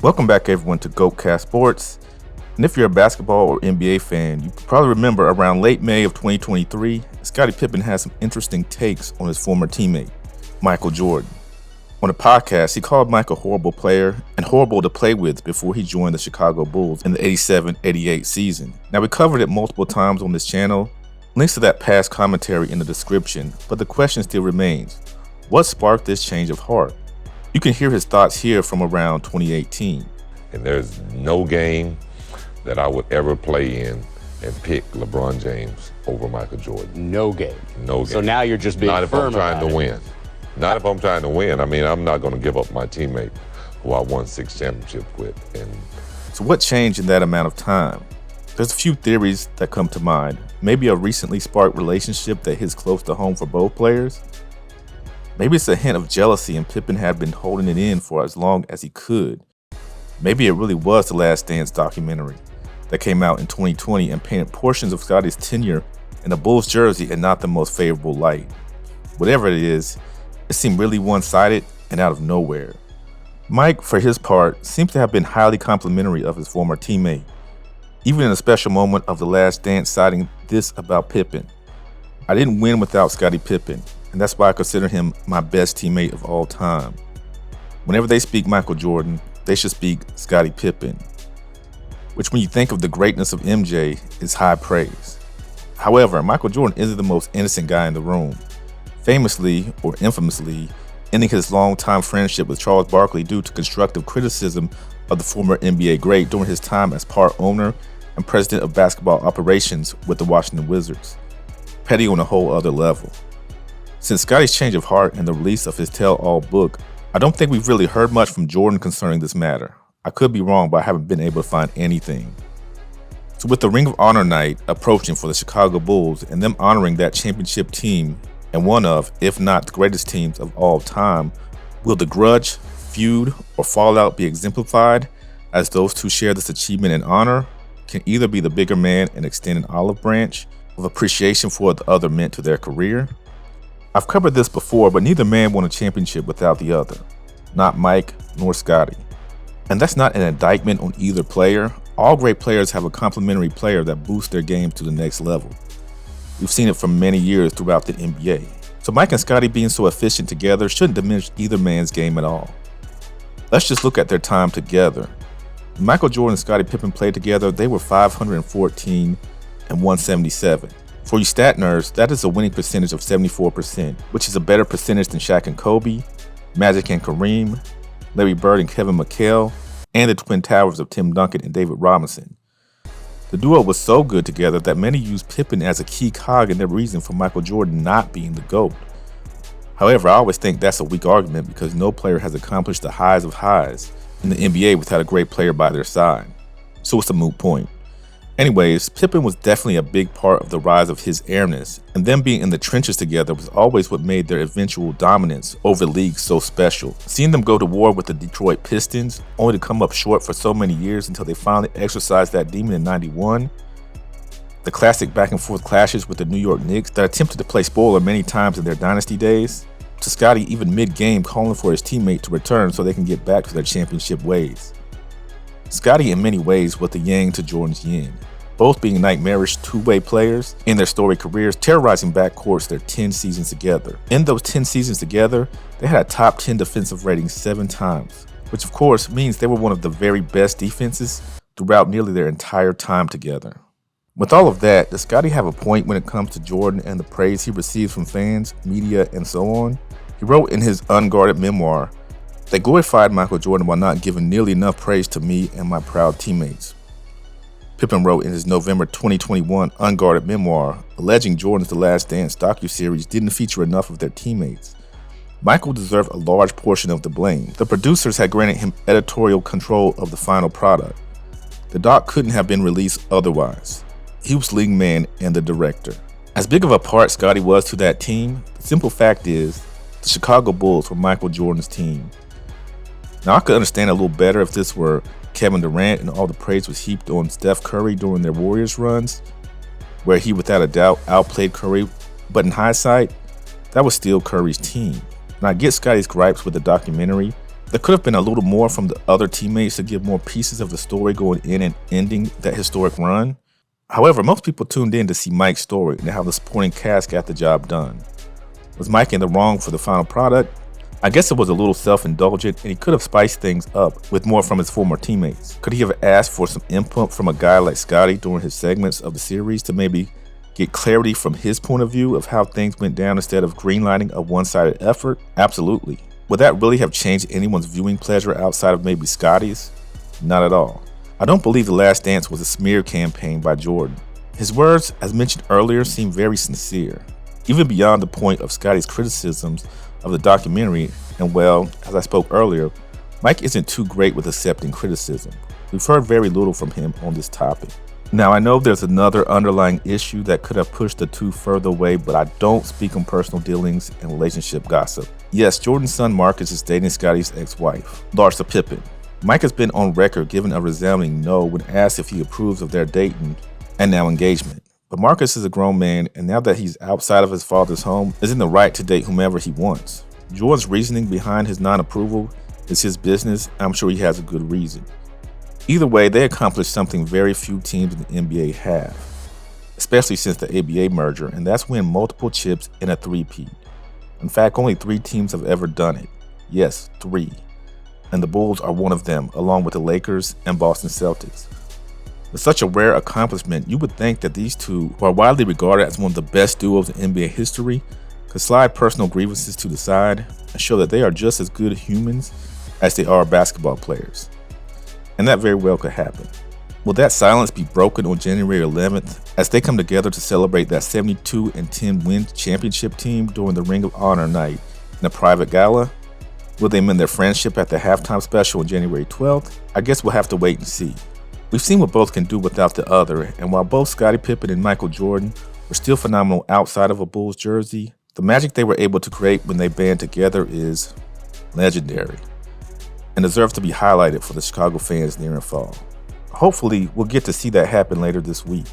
Welcome back, everyone, to GoatCast Sports. And if you're a basketball or NBA fan, you probably remember around late May of 2023, Scottie Pippen had some interesting takes on his former teammate, Michael Jordan. On the podcast, he called Mike a horrible player and horrible to play with before he joined the Chicago Bulls in the 87-88 season. Now, we covered it multiple times on this channel. Links to that past commentary in the description, but the question still remains, what sparked this change of heart? You can hear his thoughts here from around 2018. And there's no game that I would ever play in and pick LeBron James over Michael Jordan. No game. No game. So now you're just being Not if I'm trying to it. win. Not if I'm trying to win. I mean, I'm not going to give up my teammate who I won 6 championships with. And so what changed in that amount of time? There's a few theories that come to mind. Maybe a recently sparked relationship that hits close to home for both players. Maybe it's a hint of jealousy and Pippen had been holding it in for as long as he could. Maybe it really was The Last Dance documentary that came out in 2020 and painted portions of Scottie's tenure in a Bulls jersey in not the most favorable light. Whatever it is, it seemed really one-sided and out of nowhere. Mike, for his part, seems to have been highly complimentary of his former teammate, even in a special moment of The Last Dance citing this about Pippen. "I didn't win without Scottie Pippen, and that's why I consider him my best teammate of all time. Whenever they speak Michael Jordan, they should speak Scottie Pippen," which when you think of the greatness of MJ is high praise. However, Michael Jordan isn't the most innocent guy in the room, famously or infamously ending his long-time friendship with Charles Barkley due to constructive criticism of the former NBA great during his time as part owner and president of basketball operations with the Washington Wizards. Petty on a whole other level. Since Scottie's change of heart and the release of his tell-all book, I don't think we've really heard much from Jordan concerning this matter. I could be wrong, but I haven't been able to find anything. So with the Ring of Honor night approaching for the Chicago Bulls and them honoring that championship team and one of, if not the greatest teams of all time, will the grudge, feud, or fallout be exemplified as those two share this achievement and honor? Can either be the bigger man and extend an olive branch of appreciation for what the other meant to their career? I've covered this before, but neither man won a championship without the other. Not Mike nor Scottie. And that's not an indictment on either player. All great players have a complementary player that boosts their game to the next level. We've seen it for many years throughout the NBA. So Mike and Scottie being so efficient together shouldn't diminish either man's game at all. Let's just look at their time together. When Michael Jordan and Scottie Pippen played together, they were 514 and 177. For you stat nerds, that is a winning percentage of 74%, which is a better percentage than Shaq and Kobe, Magic and Kareem, Larry Bird and Kevin McHale, and the Twin Towers of Tim Duncan and David Robinson. The duo was so good together that many used Pippen as a key cog in their reason for Michael Jordan not being the GOAT. However, I always think that's a weak argument because no player has accomplished the highs of highs in the NBA without a great player by their side. So it's a moot point. Anyways, Pippen was definitely a big part of the rise of his airness, and them being in the trenches together was always what made their eventual dominance over the league so special. Seeing them go to war with the Detroit Pistons, only to come up short for so many years until they finally exercised that demon in '91. The classic back and forth clashes with the New York Knicks that attempted to play spoiler many times in their dynasty days, to Scottie even mid-game calling for his teammate to return so they can get back to their championship ways. Scottie in many ways was the yang to Jordan's yin, both being nightmarish two-way players in their storied careers, terrorizing backcourts their 10 seasons together. In those 10 seasons together, they had a top 10 defensive rating 7 times, which of course means they were one of the very best defenses throughout nearly their entire time together. With all of that, does Scottie have a point when it comes to Jordan and the praise he receives from fans, media, and so on? He wrote in his unguarded memoir, "They glorified Michael Jordan while not giving nearly enough praise to me and my proud teammates." Pippen wrote in his November 2021 unguarded memoir, alleging Jordan's The Last Dance docuseries didn't feature enough of their teammates. Michael deserved a large portion of the blame. The producers had granted him editorial control of the final product. The doc couldn't have been released otherwise. He was lead man and the director. As big of a part Scottie was to that team, the simple fact is, the Chicago Bulls were Michael Jordan's team. Now I could understand a little better if this were Kevin Durant and all the praise was heaped on Steph Curry during their Warriors runs, where he without a doubt outplayed Curry, but in hindsight, that was still Curry's team. And I get Scottie's gripes with the documentary, There could have been a little more from the other teammates to give more pieces of the story going in and ending that historic run. However, most people tuned in to see Mike's story and how the supporting cast got the job done. Was Mike in the wrong for the final product? I guess it was a little self-indulgent, and he could have spiced things up with more from his former teammates. Could he have asked for some input from a guy like Scotty during his segments of the series to maybe get clarity from his point of view of how things went down instead of greenlighting a one-sided effort? Absolutely. Would that really have changed anyone's viewing pleasure outside of maybe Scotty's? Not at all. I don't believe The Last Dance was a smear campaign by Jordan. His words, as mentioned earlier, seem very sincere, even beyond the point of Scotty's criticisms of the documentary. And well, as I spoke earlier, Mike isn't too great with accepting criticism. We've heard very little from him on this topic. Now, I know there's another underlying issue that could have pushed the two further away, but I don't speak on personal dealings and relationship gossip. Yes, Jordan's son Marcus is dating Scotty's ex-wife, Larsa Pippen. Mike has been on record giving a resounding no when asked if he approves of their dating and now engagement. But Marcus is a grown man, and now that he's outside of his father's home, is in the right to date whomever he wants. Jordan's reasoning behind his non-approval is his business. I'm sure he has a good reason. Either way, they accomplished something very few teams in the NBA have, especially since the ABA merger, and that's win multiple chips in a three-peat. In fact, only 3 teams have ever done it. Yes, 3. And the Bulls are one of them, along with the Lakers and Boston Celtics. With such a rare accomplishment, you would think that these two, who are widely regarded as one of the best duos in NBA history, could slide personal grievances to the side and show that they are just as good humans as they are basketball players. And that very well could happen. Will that silence be broken on January 11th as they come together to celebrate that 72-10 win championship team during the Ring of Honor night in a private gala? Will they mend their friendship at the halftime special on January 12th? I guess we'll have to wait and see. We've seen what both can do without the other, and while both Scottie Pippen and Michael Jordan were still phenomenal outside of a Bulls jersey, the magic they were able to create when they band together is legendary and deserves to be highlighted for the Chicago fans near and far. Hopefully, we'll get to see that happen later this week.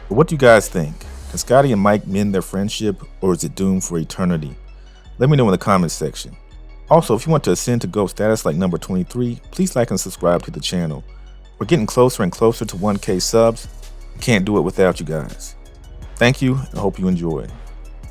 But what do you guys think? Can Scotty and Mike mend their friendship, or is it doomed for eternity? Let me know in the comments section. Also, if you want to ascend to GOAT status like number 23, please like and subscribe to the channel. We're getting closer and closer to 1K subs. Can't do it without you guys. Thank you, and I hope you enjoyed.